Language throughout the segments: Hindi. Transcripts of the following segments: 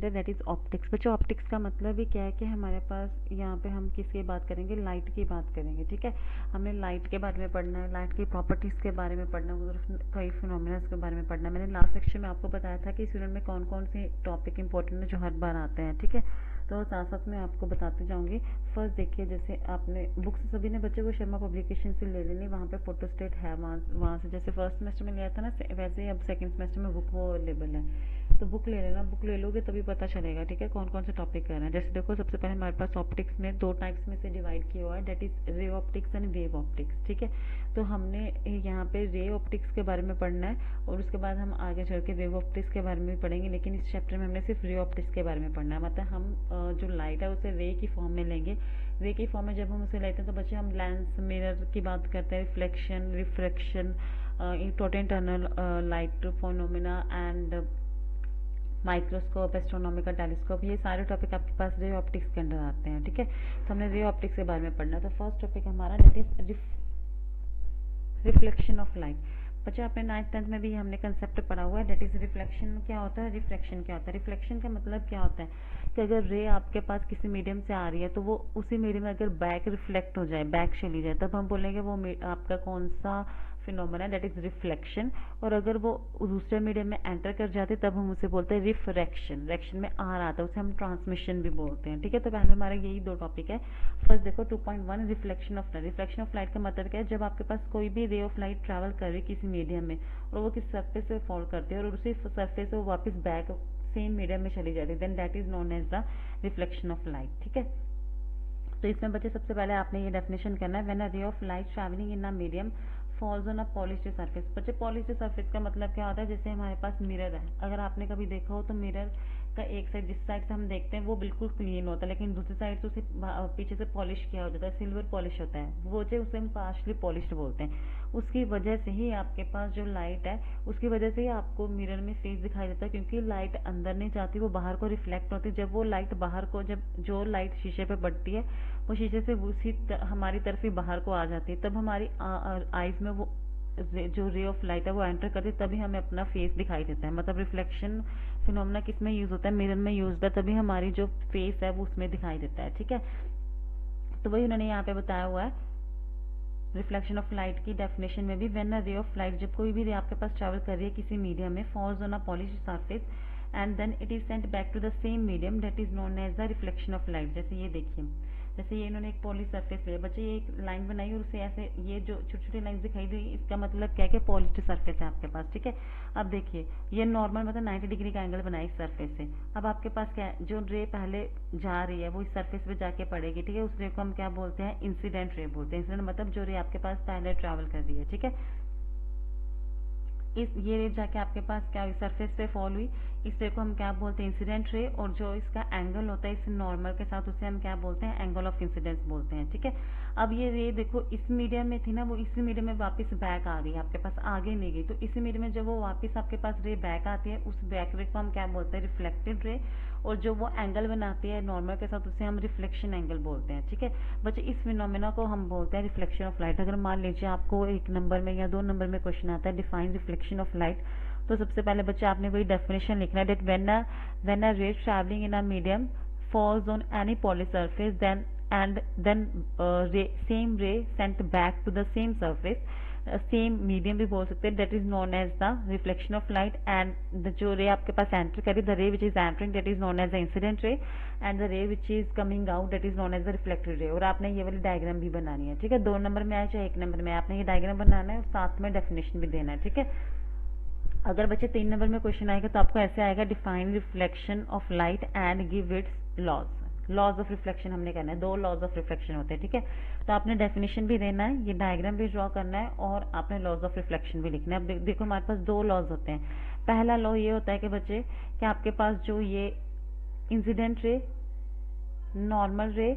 एलिमेंट है दैट इज़ ऑप्टिक्स। बच्चों ऑप्टिक्स का मतलब ही क्या है कि हमारे पास यहाँ पे हम किसकी बात करेंगे, लाइट की बात करेंगे। ठीक है, हमने लाइट के बारे में पढ़ना है, लाइट की प्रॉपर्टीज़ के बारे में पढ़ना है, और कई फिनोमिना के बारे में पढ़ना है। मैंने लास्ट सेक्शन में आपको बताया था कि इस यूनिट में कौन कौन से टॉपिक इंपॉर्टेंट है जो हर बार आते हैं। ठीक है, तो साथ साथ में आपको बताती जाऊंगी। फर्स्ट देखिए, जैसे आपने बुक्स सभी ने बच्चे को शर्मा पब्लिकेशन से ले लेनी, वहाँ पे फोटोस्टेट है, वहाँ से जैसे फर्स्ट सेमेस्टर में लिया था ना, वैसे ही अब सेकंड सेमेस्टर में बुक वो अवेलेबल है, तो बुक ले लेना। बुक ले लोगे तभी पता चलेगा। ठीक है, कौन कौन से टॉपिक कर रहे हैं। जैसे देखो, सबसे पहले हमारे पास ऑप्टिक्स में दो टाइप्स में से डिवाइड किया हुआ है, that is ray optics and wave optics. ठीक है, तो हमने यहाँ पे रे ऑप्टिक्स के बारे में पढ़ना है, और उसके बाद हम आगे चल के वेव ऑप्टिक्स के बारे में भी पढ़ेंगे, लेकिन इस चैप्टर में हमने सिर्फ रे ऑप्टिक्स के बारे में पढ़ना है। मतलब हम जो लाइट है उसे रे की फॉर्म में लेंगे। रे की फॉर्म में जब हम उसे लेते हैं तो बच्चे हम लेंस, मिरर की बात करते हैं, reflection, refraction, total tunnel, light phenomena and microscope, astronomical telescope, ये सारे टॉपिक आपके पास रे ऑप्टिक्स के अंडर आते हैं। ठीक है, तो हमने रे ऑप्टिक्स के बारे में पढ़ना है। तो फर्स्ट टॉपिक हमारा that is reflection of light. बच्चा आपने 9th-10th में भी हमने कंसेप्ट पढ़ा हुआ है, दैट इज रिफ्लेक्शन क्या होता है, रिफ्लेक्शन क्या होता है। रिफ्लेक्शन का मतलब क्या होता है कि अगर रे आपके पास किसी मीडियम से आ रही है तो वो उसी मीडियम में अगर बैक रिफ्लेक्ट हो जाए, बैक चली जाए, तब हम बोलेंगे वो आपका कौन सा फिनोमेना, दैट इज रिफ्लेक्शन। और अगर वो दूसरे मीडियम में एंटर कर जाते तब हम उसे बोलते हैं रिफ्रैक्शन। रिफ्रैक्शन में आ रहा था उसे हम ट्रांसमिशन भी बोलते हैं। ठीक है, तो पहले हमारे यही दो टॉपिक है। फर्स्ट देखो 2.1 reflection of light. Reflection of light का मतलब क्या है, जब आपके पास कोई भी रे ऑफ लाइट ट्रैवल कर रही है किसी मीडियम में और वो किसी सरफेस पे फॉल करती है और उसी सरफेस से वो वापस बैक सेम मीडियम में चली जाती है, then that is known as the reflection of light. ठीक है, तो इसमें बच्चे सबसे पहले आपने ये डेफिनेशन करना है, when a ray of light travelling in a medium false on a polished surface. बच्चे पॉलिश्ड सरफेस का मतलब क्या होता है, जैसे हमारे पास मिरर है, अगर आपने कभी देखा हो तो मिरर का एक साइड, जिस साइड से हम देखते हैं वो बिल्कुल क्लीन होता है, लेकिन दूसरी साइड से उसे पीछे से पॉलिश किया हो जाता है, सिल्वर पॉलिश होता है, वो जो उसे हम पार्शली पॉलिश्ड बोलते हैं। उसकी वजह से ही आपके पास जो लाइट है उसकी वजह से ही आपको मिरर में फेस दिखाई देता है, क्योंकि लाइट अंदर नहीं जाती, वो बाहर को रिफ्लेक्ट होती है। जब वो लाइट बाहर को, जब जो लाइट शीशे पे पड़ती है वो शीशे से उसी हमारी तरफ ही बाहर को आ जाती है, तब हमारी आईज में वो जो रे ऑफ लाइट है वो एंटर करती है, तभी हमें अपना फेस दिखाई देता है। मतलब रिफ्लेक्शन फिनोमेना किस में यूज होता है, मिरर में यूज होता है, तभी हमारी जो फेस है वो उसमें दिखाई देता है। ठीक है, तो वही उन्होंने यहाँ पे बताया हुआ है रिफ्लेक्शन ऑफ लाइट की डेफिनेशन में भी, when a ray of light, जब कोई भी रे आपके पास ट्रैवल कर रही है किसी मीडियम में, falls on a polished surface and then it is sent back to the same medium, that is known as the reflection of light. जैसे ये देखिए, जैसे ये इन्होंने एक पॉलिश सरफेस लिया, बच्चे ये एक लाइन बनाई और उसे ऐसे ये जो छोटी छोटी लाइन दिखाई दी, इसका मतलब क्या है कि पॉलिश्ड सरफेस है आपके पास। ठीक है, अब देखिए ये नॉर्मल मतलब 90 डिग्री का एंगल बनाया इस सरफेस से। अब आपके पास क्या है, जो रे पहले जा रही है वो इस सरफेस पे जाके पड़ेगी। ठीक है, उस रे को हम क्या बोलते हैं, इंसिडेंट रे बोलते हैं। इंसिडेंट मतलब जो रे आपके पास पहले ट्रैवल कर रही है। ठीक है, ये रे जाके आपके पास क्या हुई, सरफेस पे फॉल हुई, इस रे को हम क्या बोलते हैं, इंसिडेंट रे। और जो इसका एंगल होता है इस नॉर्मल के साथ, उसे हम क्या बोलते हैं, एंगल ऑफ इंसिडेंस बोलते हैं। ठीक है, अब ये रे देखो इस मीडियम में थी ना, वो इसी मीडियम में वापस बैक आ रही है आपके पास, आगे नहीं गई, तो इसी मीडियम में जब वो वापस आपके पास रे बैक आती है, उस बैक रे को हम क्या बोलते हैं, रिफ्लेक्टेड रे। और जो वो एंगल बनाती है नॉर्मल के साथ, उसे हम रिफ्लेक्शन एंगल बोलते हैं। ठीक है बच्चे, इस फिनोमेना को हम बोलते हैं रिफ्लेक्शन ऑफ लाइट। अगर मान लीजिए आपको 1 नंबर में या 2 नंबर में क्वेश्चन आता है डिफाइन रिफ्लेक्शन ऑफ लाइट, तो सबसे पहले बच्चे आपने वही डेफिनेशन लिखना है, दैट व्हेन अ रे travelling in a medium falls on any poly surface then same ray sent back to the same surface, same medium भी बोल सकते हैं, that is known as the reflection of light. And जो रे आपके पास एंटर करी, the ray which is entering that is known as the incident ray, and the ray which is coming out that is known as the reflected ray. और आपने ये वाली डायग्राम भी बनानी है। ठीक है, 2 नंबर में आए चाहे 1 नंबर में, आपने ये डायग्राम बनाना है और साथ में डेफिनेशन भी देना है। ठीक है, अगर बच्चे 3 नंबर में क्वेश्चन आएगा तो आपको ऐसे आएगा, define reflection of light and give its laws. Laws of reflection हमने करना है, 2 लॉज ऑफ रिफ्लेक्शन होते हैं। ठीक है, तो आपने डेफिनेशन भी देना है, ये डायग्राम भी ड्रॉ करना है और आपने लॉज ऑफ रिफ्लेक्शन भी लिखना है। अब देखो हमारे पास 2 लॉज होते हैं। पहला लॉ ये होता है कि बच्चे कि आपके पास जो ये इंसिडेंट रे, नॉर्मल रे,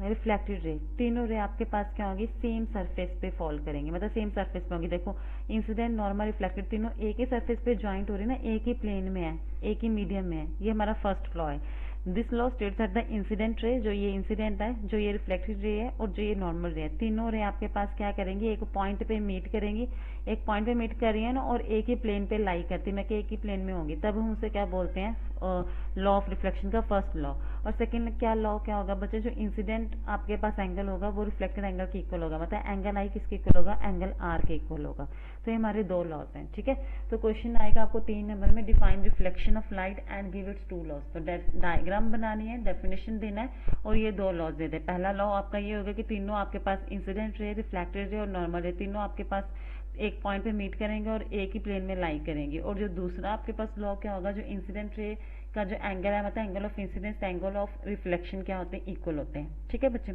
रिफ्लेक्टेड रे, तीनों रे आपके पास क्या होंगी, सेम सरफेस पे फॉल करेंगे, मतलब सेम सरफेस पे होंगी। देखो इंसिडेंट, नॉर्मल, रिफ्लेक्टेड तीनों एक ही सरफेस पे ज्वाइंट हो रही है ना, एक ही प्लेन में है, एक ही मीडियम में है। ये हमारा फर्स्ट लॉ है। This law states that the incident रे, जो ये इंसिडेंट है, जो ये रिफ्लेक्टेड रे है और जो ये नॉर्मल रे है, तीनों रे आपके पास क्या करेंगी, एक पॉइंट पे मीट करेंगी। एक पॉइंट पे मीट कर रही है ना और एक ही प्लेन पे लाई करती है, मैं कि एक ही प्लेन में होंगी, तब हम उसे क्या बोलते हैं, लॉ ऑफ रिफ्लेक्शन का फर्स्ट लॉ। और सेकंड क्या लॉ क्या होगा बच्चे, जो इंसिडेंट आपके पास एंगल होगा वो रिफ्लेक्टेड एंगल के इक्वल होगा, मतलब एंगल आई किसके इक्वल होगा, एंगल आर के इक्वल होगा। तो ये हमारे दो लॉज हैं, ठीक है। तो क्वेश्चन आएगा आपको 3 नंबर में, define reflection of light and give its 2 laws. तो डायग्राम बनानी है, डेफिनेशन देना है और ये 2 लॉज दे दे। पहला लॉ आपका ये होगा कि तीनों आपके पास इंसिडेंट रे, रिफ्लेक्टेड रे और नॉर्मल रे तीनों आपके पास एक पॉइंट पे मीट करेंगे और एक ही प्लेन में लाई करेंगे। और जो दूसरा आपके पास लॉ क्या होगा, जो इंसिडेंट रे का जो एंगल है, मतलब angle of incidence, angle of reflection क्या होते हैं, इक्वल होते हैं, ठीक है बच्चे।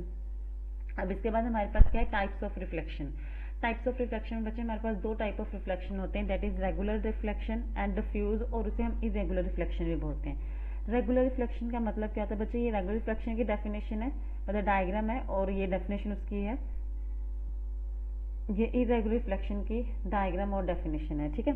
अब इसके बाद हमारे पास क्या है, types of reflection. Types of reflection में बच्चे हमारे पास 2 टाइप ऑफ रिफ्लेक्शन होते हैं, that is regular reflection and diffuse, और उसे हम इरेगुलर रिफ्लेक्शन भी बोलते हैं। रेगुलर रिफ्लेक्शन का मतलब क्या होता है बच्चे, ये रेगुलर रिफ्लेक्शन की डेफिनेशन है, मतलब डायग्राम है और ये डेफिनेशन उसकी है, ये इरेगुलर रिफ्लेक्शन की डायग्राम और डेफिनेशन है, ठीक है।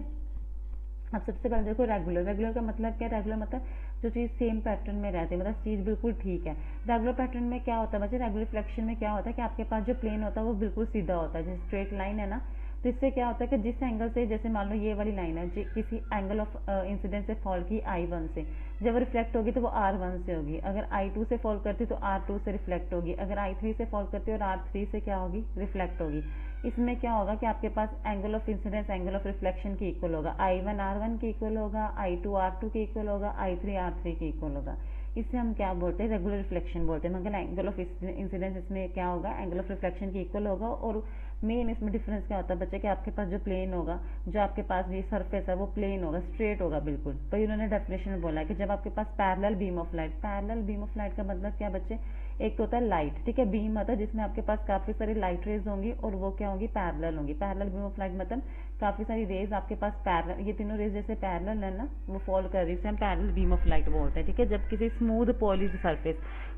अब सबसे पहले देखो रेगुलर। रेगुलर का मतलब क्या, रेगुलर मतलब जो चीज सेम पैटर्न में रहती है, मतलब चीज बिल्कुल ठीक है। रेगुलर पैटर्न में क्या होता है बच्चे, रेगुलर रिफ्लेक्शन में क्या होता है कि आपके पास जो प्लेन होता है वो बिल्कुल सीधा होता है, जैसे स्ट्रेट लाइन है ना, तो इससे क्या होता है कि जिस एंगल से, जैसे मान लो ये वाली लाइन है, किसी एंगल ऑफ इंसिडेंस से फॉल की I1 से, जब रिफ्लेक्ट होगी तो वो R1 से होगी। अगर I2 से फॉल करती तो R2 से रिफ्लेक्ट होगी, अगर I3 से फॉल करती और R3 से क्या होगी, रिफ्लेक्ट होगी। इसमें क्या होगा कि आपके पास angle of incidence angle of reflection की इक्वल होगा, I1 R1 की इक्वल होगा, I2 R2 की इक्वल होगा, I3 R3 की इक्वल होगा। इससे हम क्या बोलते हैं, रेगुलर रिफ्लेक्शन बोलते हैं। मगर एंगल ऑफ इंसिडेंस इसमें क्या होगा, एंगल ऑफ रिफ्लेक्शन की इक्वल होगा। और मेन इसमें डिफरेंस क्या होता है बच्चे, कि आपके पास जो प्लेन होगा, जो आपके पास ये सरफेस है वो प्लेन होगा, स्ट्रेट होगा बिल्कुल। तो इन्होंने डेफिनेशन में बोला है कि जब आपके पास parallel beam of light, parallel beam of light का मतलब क्या बच्चे, एक तो होता है लाइट, ठीक है, बीम होता है जिसमें आपके पास काफी सारी लाइट रेज होंगी और वो क्या होंगी, पैरेलल होंगी। पैरेलल बीम ऑफ लाइट मतलब काफी सारी रेज आपके पास पैरेलल, ये तीनों रेज जैसे पैरेलल है ना, वो फॉल कर रही है, हम पैरेलल बीम ऑफ लाइट बोलते हैं, ठीक है। जब किसी smooth polish surface,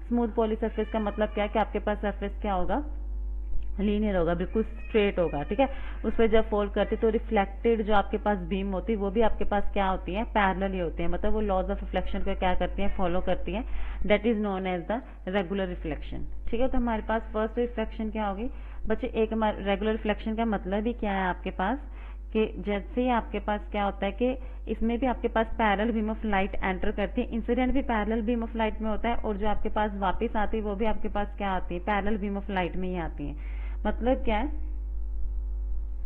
smooth polish surface का मतलब क्या है कि आपके पास सरफेस क्या होगा, लीनियर होगा, बिल्कुल स्ट्रेट होगा, ठीक है। उस पर जब फोल्ड करते तो रिफ्लेक्टेड जो आपके पास बीम होती है वो भी आपके पास क्या होती है, पैरेलल ही होती है, मतलब वो लॉज ऑफ रिफ्लेक्शन को क्या करती है, फॉलो करती है। That is known as the regular reflection, ठीक है। तो हमारे पास फर्स्ट रिफ्लेक्शन क्या होगी बच्चे, एक हमारे रेगुलर रिफ्लेक्शन का मतलब ही क्या है आपके पास, कि जैसे ही आपके पास क्या होता है कि इसमें भी आपके पास parallel beam of light enter करती है, इंसिडेंट भी पैरेलल बीम ऑफ लाइट में होता है, और जो आपके पास वापस आती है वो भी आपके पास क्या आती है, पैरेलल बीम ऑफ लाइट में ही आती है। मतलब क्या है,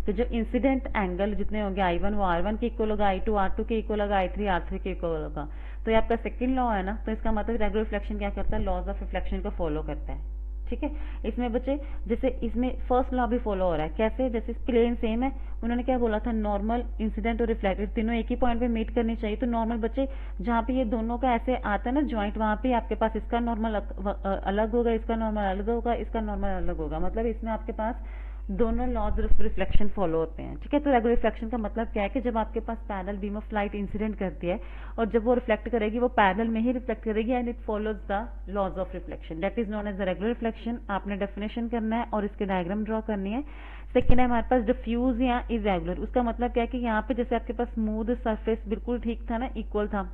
तो जो इंसिडेंट एंगल जितने होंगे I1 वो R1 के इक्वल होगा, I2 R2 के इक्वल होगा, I3 R3 के इक्वल होगा। तो ये आपका सेकंड लॉ है ना, तो इसका मतलब रेगुलर रिफ्लेक्शन क्या करता है, लॉज ऑफ रिफ्लेक्शन को फॉलो करता है, ठीक है। इसमें बच्चे जैसे इसमें फर्स्ट लॉ भी फॉलो हो रहा है, कैसे, जैसे प्लेन सेम है, उन्होंने क्या बोला था, नॉर्मल, इंसिडेंट और रिफ्लेक्टेड तीनों एक ही पॉइंट पे मीट करनी चाहिए। तो नॉर्मल बच्चे जहाँ पे ये दोनों का ऐसे आता है ना जॉइंट, वहां पे आपके पास इसका नॉर्मल अलग होगा, इसका नॉर्मल अलग होगा, इसका नॉर्मल अलग होगा, मतलब इसमें आपके पास दोनों लॉज ऑफ रिफ्लेक्शन फॉलो होते हैं, ठीक है। तो रेगुलर रिफ्लेक्शन का मतलब क्या है कि जब आपके पास parallel beam of light incident करती है और जब वो रिफ्लेक्ट करेगी वो पैरेलल में ही रिफ्लेक्ट करेगी, and it follows the laws of reflection, that is known as the regular reflection. आपने डेफिनेशन करना है और इसके डायग्राम ड्रॉ करनी है। सेकेंड है हमारे पास डिफ्यूज या इरेगुलर, उसका मतलब क्या है कि यहाँ पे जैसे आपके पास स्मूथ सरफेस बिल्कुल ठीक था ना, इक्वल था,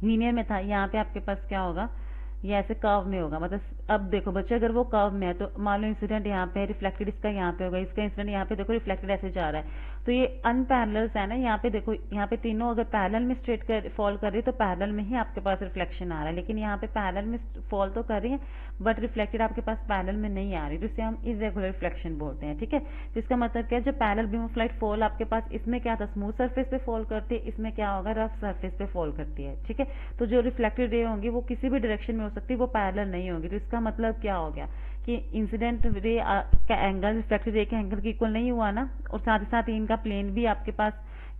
लीनियर में था, यहाँ पे आपके पास क्या होगा, ये ऐसे कर्व में होगा। मतलब अब देखो बच्चे, अगर वो कर्व में है तो मान लो इंसिडेंट यहाँ पे, रिफ्लेक्टेड इसका यहाँ पे होगा, इसका इंसिडेंट यहाँ पे, देखो रिफ्लेक्टेड ऐसे जा रहा है, तो ये अनपैरेलल्स है ना, यहाँ पे देखो, यहाँ पे तीनों अगर पैरेलल में स्ट्रेट कर फॉल कर रही है तो पैरेलल में ही आपके पास रिफ्लेक्शन आ रहा है, लेकिन यहाँ पे पैरेलल में फॉल तो कर रही है बट रिफ्लेक्टेड आपके पास पैरेलल में नहीं आ रही, तो इसे हम इरेगुलर रिफ्लेक्शन बोलते हैं, ठीक है। तो इसका मतलब क्या है, जो parallel beam of light fall आपके पास, इसमें क्या था, स्मूथ सरफेस पे फॉल करती है, इसमें क्या होगा, रफ सरफेस पे फॉल करती है, ठीक है। तो जो रिफ्लेक्टेड रे होंगी वो किसी भी डायरेक्शन में हो सकती है, वो पैरेलल नहीं होगी। तो इसका मतलब क्या हो गया कि इंसिडेंट रे का एंगल रिफ्लेक्टेड रे के एंगल के इक्वल नहीं हुआ ना, और साथ ही साथ इनका प्लेन भी आपके पास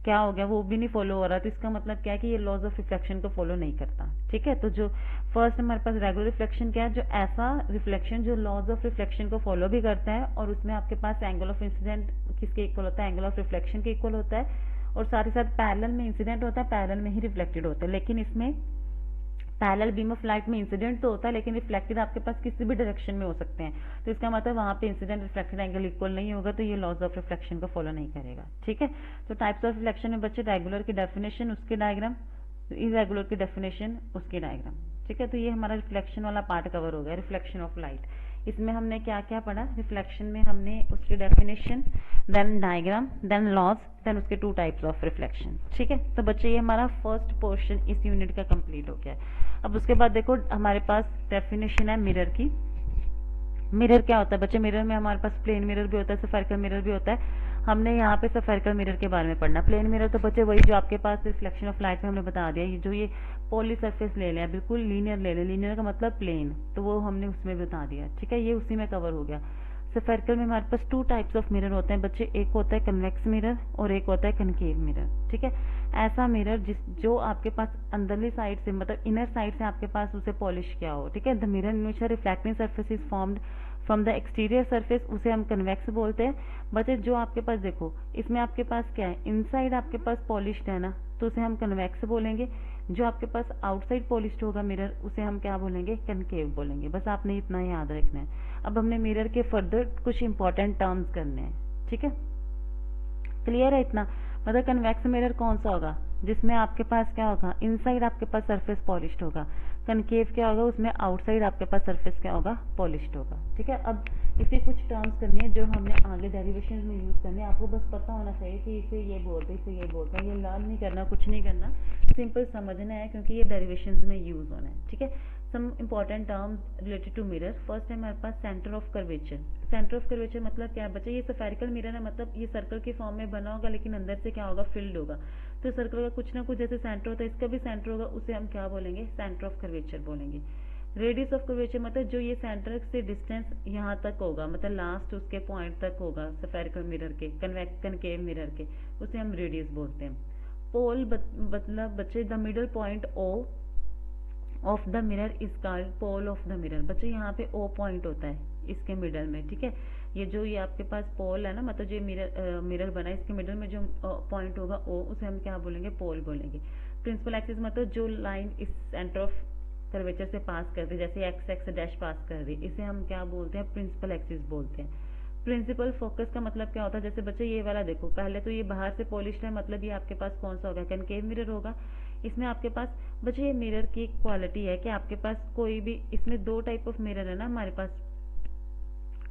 क्या हो गया, वो भी नहीं फॉलो हो रहा। तो इसका मतलब क्या है कि ये लॉज ऑफ रिफ्लेक्शन को फॉलो नहीं करता, ठीक है। तो जो फर्स्ट हमारे पास रेगुलर रिफ्लेक्शन क्या है, जो ऐसा रिफ्लेक्शन जो लॉज ऑफ रिफ्लेक्शन को फॉलो भी करता है और उसमें आपके पास एंगल ऑफ इंसिडेंट किसके इक्वल होता है, एंगल ऑफ रिफ्लेक्शन के इक्वल होता है, और साथ ही साथ पैरेलल में इंसिडेंट होता है, पैरेलल में ही रिफ्लेक्टेड होता है। लेकिन इसमें पैरेलल बीम ऑफ लाइट में इंसिडेंट तो होता है लेकिन रिफ्लेक्टेड आपके पास किसी भी डायरेक्शन में हो सकते हैं, तो इसका मतलब वहां पे इंसिडेंट रिफ्लेक्टेड एंगल इक्वल नहीं होगा, तो ये लॉज ऑफ रिफ्लेक्शन को फॉलो नहीं करेगा, ठीक है। तो टाइप्स ऑफ रिफ्लेक्शन में बच्चे रेगुलर की डेफिनेशन, उसके डायग्राम, इरेगुलर की डेफिनेशन, उसके डायग्राम, ठीक है। तो ये हमारा रिफ्लेक्शन वाला पार्ट कवर हो गया, रिफ्लेक्शन ऑफ लाइट। इसमें हमने क्या क्या पढ़ा? रिफ्लेक्शन में हमने उसकी definition, then diagram, then laws, then उसके 2 टाइप्स ऑफ रिफ्लेक्शन। ठीक है, तो बच्चे ये हमारा फर्स्ट पोर्शन इस यूनिट का कंप्लीट हो गया। अब उसके बाद देखो हमारे पास डेफिनेशन है मिरर की। मिरर क्या होता है बच्चे? मिरर में हमारे पास प्लेन मिरर भी होता है, स्फेरिकल मिरर भी होता है। हमने यहाँ पे स्फेरिकल मिरर के बारे में पढ़ना। प्लेन मिरर तो बच्चे वही जो आपके पास रिफ्लेक्शन ऑफ लाइट में हमने बता दिया, ये जो ये पॉली सरफेस ले लिया, बिल्कुल लीनियर ले लिया, लीनियर का मतलब प्लेन, तो वो हमने उसमें बता दिया। ठीक है, ये उसी में कवर हो गया। स्फेरिकल में हमारे पास 2 टाइप्स ऑफ मिरर होते हैं बच्चे, एक होता है कन्वेक्स मिरर और एक होता है कनकेव मिरर। ठीक है, ऐसा मिरर जो आपके पास अंदरली साइड से, मतलब इनर साइड से आपके पास उसे पॉलिश किया हो। ठीक है, the mirror in which reflecting surface is formed from the exterior surface, उसे हम कन्वेक्स बोलते हैं। बच्चे जो आपके पास देखो, इसमें आपके पास क्या है, इनसाइड आपके पास पॉलिश्ड है ना, तो उसे हम कन्वेक्स बोलेंगे। जो आपके पास आउटसाइड पॉलिश्ड होगा मिरर, उसे हम क्या बोलेंगे? कनकेव बोलेंगे। बस आपने इतना याद रखना है। अब हमने मिरर के फर्दर कुछ इंपॉर्टेंट टर्म्स करने हैं। ठीक है, क्लियर है इतना? मतलब कन्वेक्स मिरर कौन सा होगा? जिसमें आपके पास क्या होगा? इनसाइड आपके पास सरफेस पॉलिश्ड होगा। कनकेव क्या होगा? उसमें आउटसाइड आपके पास सरफेस क्या होगा? पॉलिश्ड होगा। ठीक है, अब इसे कुछ टर्म्स करनी है जो हमने आगे डेरिवेशन में यूज करने हैं। आपको बस पता होना चाहिए कि इसे ये बोलते हैं, इसे ये बोलते हैं। ये लर्न नहीं करना, कुछ नहीं करना, सिंपल समझना है क्योंकि ये डेरिवेशन में यूज होना है। ठीक है, some important terms related to mirror. First है हमारे पास centre of curvature. Centre of curvature मतलब क्या है बच्चे? ये स्फेरिकल मिरर है, मतलब ये सर्कल की फॉर्म में बना होगा, लेकिन अंदर से क्या होगा? फिल्ड होगा। तो सर्कल का कुछ ना कुछ जैसे सेंटर होता है, इसका भी सेंटर होगा, उसे हम क्या बोलेंगे? सेंटर ऑफ कर्वेचर बोलेंगे। रेडियस ऑफ कर्वेचर मतलब जो ये सेंटर से डिस्टेंस यहाँ तक होगा, मतलब लास्ट उसके पॉइंट तक होगा स्फेरिकल मिरर के, कनकेव मिरर के, उसे हम रेडियस बोलते हैं। पोल मतलब बच्चे the middle point O of the mirror is called pole of the mirror. बच्चे यहाँ पे ओ पॉइंट होता है इसके मिडल में। ठीक है, ये जो ये आपके पास पोल है ना, मतलब जो मिरर बना है, इसके मिडल में जो पॉइंट होगा ओ, उसे हम क्या बोलेंगे? पोल बोलेंगे। प्रिंसिपल एक्सिस मतलब जो लाइन इस सेंटर ऑफ कर्वेचर से पास कर रही, जैसे एक्स एक्स डैश पास कर रही, इसे हम क्या बोलते हैं? प्रिंसिपल एक्सिस बोलते हैं। प्रिंसिपल फोकस का मतलब क्या होता है? जैसे बच्चे ये वाला देखो, पहले तो ये बाहर से पॉलिश्ड है, मतलब ये आपके पास कौन सा होगा? कनकेव मिरर होगा। इसमें आपके पास बच्चे ये मिरर की क्वालिटी है कि आपके पास कोई भी, इसमें 2 टाइप ऑफ मिरर है ना हमारे पास,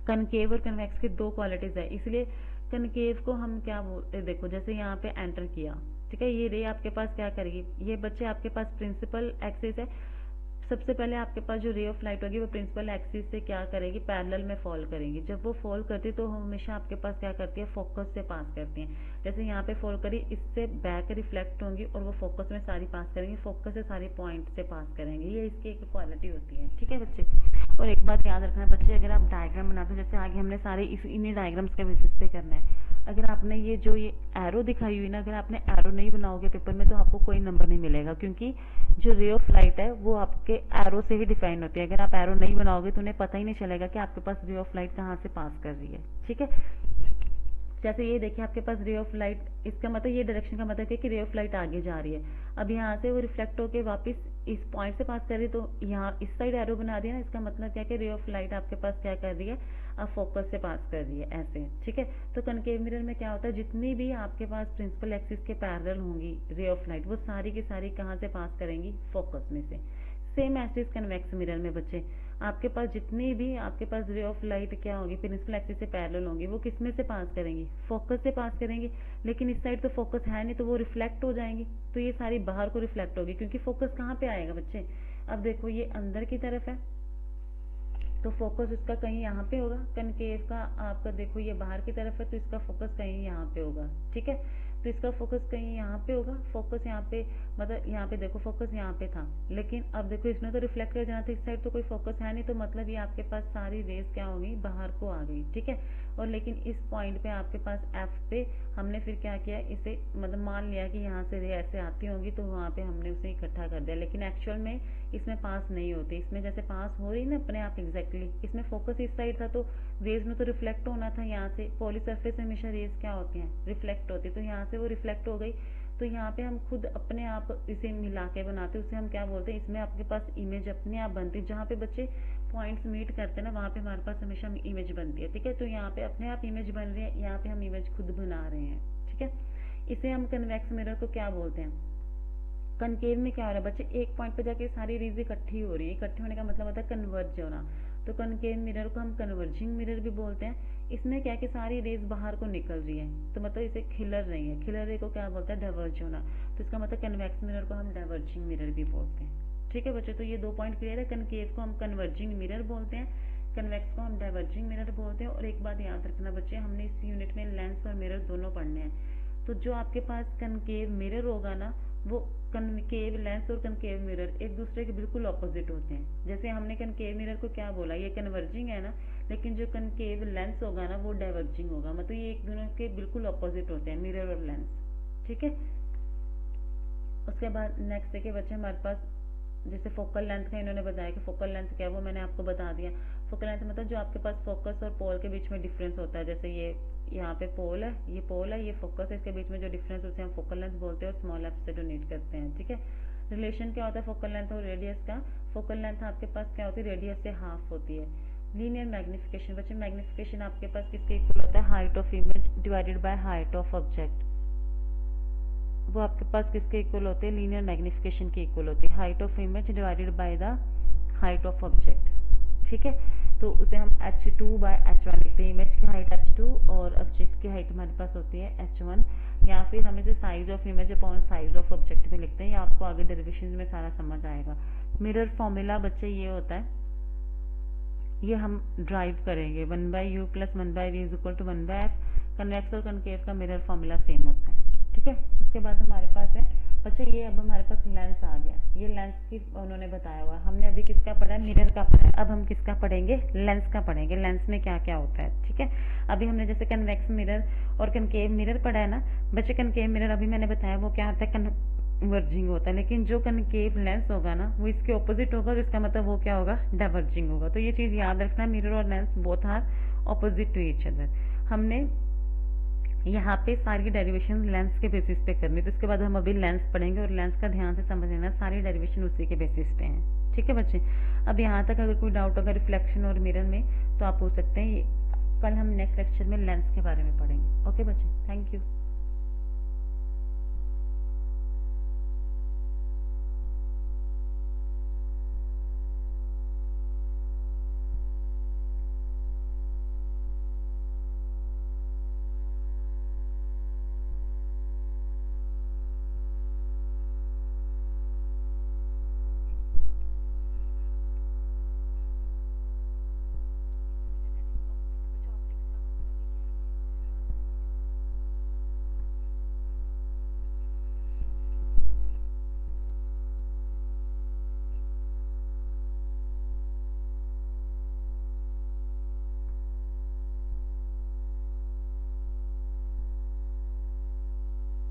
कनकेव और कन्वेक्स की 2 क्वालिटीज है। इसलिए कनकेव को हम क्या बोलते हैं? देखो जैसे यहाँ पे एंटर किया, ठीक है, ये रे आपके पास क्या करेगी? ये बच्चे आपके पास प्रिंसिपल एक्सिस है। सबसे पहले आपके पास जो रे ऑफ लाइट होगी वो प्रिंसिपल एक्सिस से क्या करेगी? पैरेलल में फॉल करेगी। जब वो फॉल करती है तो हमेशा आपके पास क्या करती है? फोकस से पास करती है। जैसे यहाँ पे फॉल करी, इससे बैक रिफ्लेक्ट होंगी और वो फोकस में सारी पास करेंगे, फोकस से सारी पॉइंट से पास करेंगे। ये इसकी एक क्वालिटी होती है। ठीक है बच्चे, और एक बात याद रखना है बच्चे, अगर आप डायग्राम बनाते हो, जैसे आगे हमने सारे इन्हीं डायग्राम्स के बेसिस पे करना है। अगर आपने ये जो ये एरो दिखाई हुई ना, अगर आपने एरो नहीं बनाओगे पेपर में तो आपको कोई नंबर नहीं मिलेगा, क्योंकि जो रे ऑफ लाइट है वो आपके एरो से ही डिफाइन होती है। अगर आप एरो नहीं बनाओगे तो उन्हें पता ही नहीं चलेगा कि आपके पास रे ऑफ लाइट कहाँ से पास कर रही है। ठीक है, जैसे ये देखिए आपके पास रे ऑफ लाइट, इसका मतलब ये डायरेक्शन का मतलब है कि रे ऑफ लाइट आगे जा रही है। अब यहाँ से वो रिफ्लेक्ट होकर वापस इस पॉइंट से पास कर रही है, तो यहाँ इस साइड एरो बना दिया ना, इसका मतलब क्या है कि रे ऑफ लाइट आपके पास क्या कर रही है? अब फोकस से पास कर रही है, ऐसे। ठीक है, तो कनकेव मिरर में क्या होता है? जितनी भी आपके पास प्रिंसिपल एक्सिस के पैरेलल होंगी रे ऑफ लाइट, वो सारी की सारी कहाँ से पास करेंगी? फोकस में से। सेम एसिस कन्वेक्स मिरर में बच्चे आपके पास जितनी भी आपके पास रे ऑफ लाइट क्या होगी? प्रिंसिपल एक्सिस से पैरेलल होंगी, वो किस में से पास करेंगी? फोकस से पास करेंगी। लेकिन इस साइड तो फोकस है नहीं, तो वो रिफ्लेक्ट हो जाएंगी, तो ये सारी बाहर को रिफ्लेक्ट होगी, क्योंकि फोकस कहाँ पे आएगा बच्चे? अब देखो ये अंदर की तरफ है, तो फोकस इसका कहीं यहाँ पे होगा। कनकेव का आपका देखो ये बाहर की तरफ है, तो इसका फोकस कहीं यहाँ पे होगा। ठीक है, तो इसका फोकस कहीं यहाँ पे होगा, फोकस यहाँ पे, मतलब यहाँ पे देखो फोकस यहाँ पे था, लेकिन अब देखो इसने तो रिफ्लेक्ट कर जाना था, इस साइड तो कोई फोकस है नहीं, तो मतलब ये आपके पास सारी रेज क्या होगी? बाहर को आ गई। ठीक है, और लेकिन इस पॉइंट पे आपके पास एफ पे हमने फिर क्या किया? इसे मतलब मान लिया कि यहाँ से रे ऐसे आती होंगी, तो वहाँ पे हमने उसे इकट्ठा कर दिया, लेकिन एक्चुअल में इसमें पास नहीं होती। इसमें जैसे पास हो रही ना अपने आप एग्जैक्टली, इसमें फोकस इस साइड था, तो रेज में तो रिफ्लेक्ट होना था यहाँ से। पॉली सरफेस में हमेशा रेज क्या होती हैं? रिफ्लेक्ट होती है, तो यहाँ से वो रिफ्लेक्ट हो गई, तो यहाँ पे हम खुद अपने आप इसे मिला के बनाते हैं, उसे हम क्या बोलते हैं? इसमें आपके पास इमेज अपने आप बनती है। जहाँ पे बच्चे पॉइंट्स मीट करते हैं ना, वहाँ पे हमारे पास हमेशा इमेज बनती है। ठीक है, तो यहाँ पे अपने आप इमेज बन रही है, यहाँ पे हम इमेज खुद बना रहे हैं। ठीक है, इसे हम कन्वेक्स मिरर को क्या बोलते हैं? कनकेव में क्या हो रहा है बच्चे? एक पॉइंट पे जाके सारी रेज इकट्ठी हो रही है। इकट्ठे होने का मतलब होता है कन्वर्ज होना। तो कनकेव मिरर को हम कन्वर्जिंग मिरर भी बोलते हैं। इसमें क्या है कि सारी रेज बाहर को निकल रही है, तो मतलब इसे खिलर रही है, खिलर रे को क्या बोलते हैं, डाइवर्ज होना। तो इसका मतलब कन्वेक्स मिरर को हम डाइवर्जिंग मिरर भी बोलते हैं। ठीक है बच्चों, तो ये 2 पॉइंट क्लियर है। कनकेव को हम कन्वर्जिंग मिरर बोलते हैं, कन्वेक्स को हम डाइवर्जिंग मिरर बोलते हैं। और एक बात याद रखना बच्चे, हमने इस यूनिट में लेंस और मिरर दोनों पढ़ने हैं। तो जो आपके पास कनकेव मिरर होगा ना, वो कनकेव लेंस और कनकेव मिरर एक दूसरे के बिल्कुल ऑपोजिट होते हैं। जैसे हमने कनकेव मिरर को क्या बोला, ये कन्वर्जिंग है ना, लेकिन जो कनकेव लेंस होगा ना वो डाइवर्जिंग होगा। मतलब ये एक दोनों के बिल्कुल ऑपोजिट होते हैं, मिरर और लेंस। ठीक है, उसके बाद नेक्स्ट देखिए बच्चे हमारे पास जैसे फोकल लेंथ का इन्होंने बताया कि फोकल लेंथ क्या है, वो मैंने आपको बता दिया। फोकल लेंथ मतलब जो आपके पास फोकस और पोल के बीच में डिफरेंस होता है। जैसे ये यहाँ पे पोल है, ये फोकस है, इसके बीच में जो डिफरेंस होते हैं हम फोकल लेंथ बोलते हैं और स्मॉल एफ से डोनेट करते हैं। ठीक है, रिलेशन क्या होता है फोकल लेंथ और रेडियस का। फोकल लेंथ आपके पास क्या होती है, रेडियस से हाफ होती है। लीनियर मैग्निफिकेशन बच्चे, मैग्निफिकेशन आपके पास किसके इक्वल होता है, height of image divided by height of object. वो आपके पास किसके इक्वल होते हैं, लीनियर मैग्निफिकेशन के इक्वल होती है। Height of image divided by the height of object. ठीक है, तो उसे हम h2/h1 लिखते हैं। इमेज की हाइट h2 और ऑब्जेक्ट की हाइट हमारे पास होती है h1। या फिर हम इसे size of image upon size of object भी लिखते हैं। ये आपको आगे डेरिवेशन में सारा समझ आएगा। मिरर फॉर्मूला बच्चे ये होता है, ये हम ड्राइव करेंगे 1/u + 1/v = 1/f। कन्वेक्स और कनकेव का मिरर फॉर्मूला सेम होता है। ठीक है, उसके बाद हमारे पास है बच्चे, ये अब हमारे पास लेंस आ गया। ये लेंस की उन्होंने बताया हुआ है। हमने अभी किसका पढ़ा है, मिरर का पढ़ा है। अब हम किसका पढ़ेंगे, लेंस का पढ़ेंगे। लेंस में क्या क्या होता है। ठीक है, अभी हमने जैसे कन्वेक्स मिरर और कनकेव मिरर पढ़ा है ना बच्चे। कनकेव मिरर अभी मैंने बताया वो क्या होता है, कन्वर्जिंग होता है। लेकिन जो कनकेव लेंस होगा ना वो इसके ऑपोजिट होगा, जिसका मतलब वो क्या होगा, डाइवर्जिंग होगा। तो ये चीज याद रखना, मिरर और lens both are opposite to each other. हमने यहाँ पे सारी डेरिवेशन लेंस के बेसिस पे करनी, तो इसके बाद हम अभी लेंस पढ़ेंगे और लेंस का ध्यान से समझ लेना, सारी डेरिवेशन उसी के बेसिस पे हैं। ठीक है बच्चे, अब यहाँ तक अगर कोई डाउट होगा रिफ्लेक्शन और मिरर में तो आप पूछ सकते हैं। कल हम नेक्स्ट लेक्चर में लेंस के बारे में पढ़ेंगे। ओके बच्चे, थैंक यू।